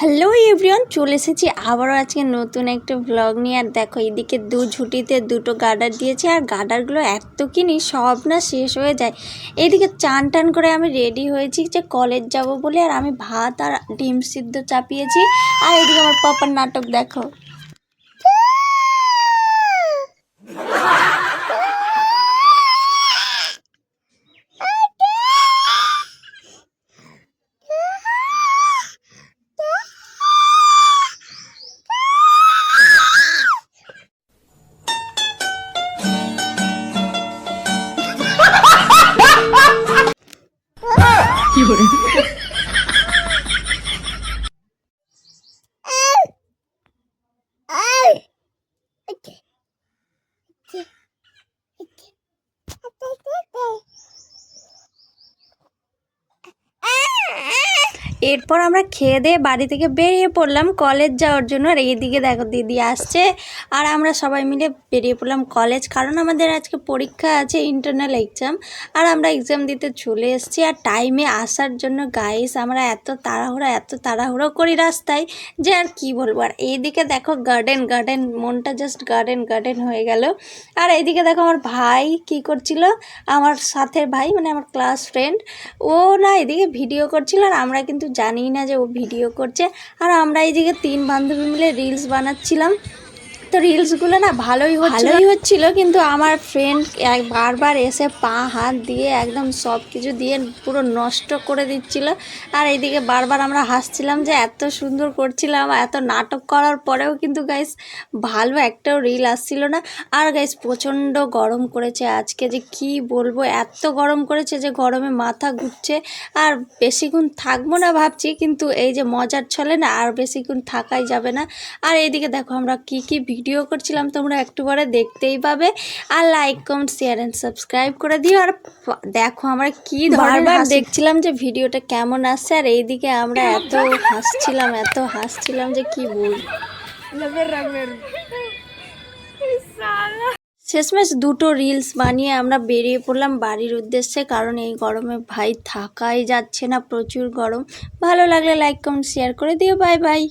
Hello everyone, চলে এসেছি আবারও আজকে নতুন একটা ব্লগ নিয়ে। আর দেখো এইদিকে ঝুঁটিতে দুটো গার্ডার দিয়েছি, আর গার্ডারগুলো এত কিনি সব না শেষ হয়ে যায়। এইদিকে চান টান করে আমি রেডি হয়েছি যে কলেজ যাব বলে, আর আমি ভাত আর ডিম সিদ্ধ চাপিয়েছি। আর এইদিকে আমার পাপার নাটক দেখো। এরপর আমরা খেয়ে দিয়ে বাড়ি থেকে বেরিয়ে পড়লাম কলেজ যাওয়ার জন্য। আর এইদিকে দেখো দিদি আসছে, আর আমরা সবাই মিলে বেরিয়ে পড়লাম কলেজ, কারণ আমাদের আজকে পরীক্ষা আছে, ইন্টারনাল এক্সাম। আর আমরা এক্সাম দিতে চলে এসেছি। আর টাইমে আসার জন্য গাইস আমরা এত তাড়াহুড়ো করি রাস্তায় যে আর কি বলবো। আর এইদিকে দেখো গার্ডেন, মনটা জাস্ট গার্ডেন হয়ে গেল। আর এইদিকে দেখো আমার ভাই কি করছিল, আমার সাথের ভাই মানে আমার ক্লাস ফ্রেন্ড, ও না এদিকে ভিডিও করছিল, আর আমরা কিন্তু জানি না যে ও ভিডিও করছে। আর আমরা এইদিকে 3 বান্ধবী মিলে রিলস বানাচ্ছিলাম। তো রিলসগুলো না ভালোই হচ্ছিল, কিন্তু আমার ফ্রেন্ড বারবার এসে পা হাত দিয়ে একদম সব কিছু দিয়ে পুরো নষ্ট করে দিচ্ছিল। আর এইদিকে বারবার আমরা হাসছিলাম যে এত সুন্দর করছিলাম, এত নাটক করার পরেও কিন্তু গাইস ভালো একটাও রিল আসছিল না। আর গাইস প্রচণ্ড গরম করেছে আজকে, যে কি বলবো, এত গরম করেছে যে গরমে মাথা ঘুরছে। আর বেশিক্ষণ থাকবো না ভাবছি, কিন্তু এই যে মজার ছলে না আর বেশিক্ষণ থাকাই যাবে না। আর এইদিকে দেখো আমরা কি ভিডিও করছিলাম, তোমরা একটু পরে দেখতেই পাবে। আর like comment share and subscribe করে দিও। আর দেখো আমরা কি বারবার দেখছিলাম যে ভিডিওটা কেমন আসছে। আর এইদিকে আমরা এত হাসছিলাম যে কি বল। শেষমেশ 2টো রিলস বানিয়ে আমরা বেরিয়ে পড়লাম বাড়ির উদ্দেশ্যে, কারণ এই গরমে ভাই থাকাই যাচ্ছে না, প্রচুর গরম। ভালো লাগলে লাইক কমেন্ট শেয়ার করে দিও। Bye bye.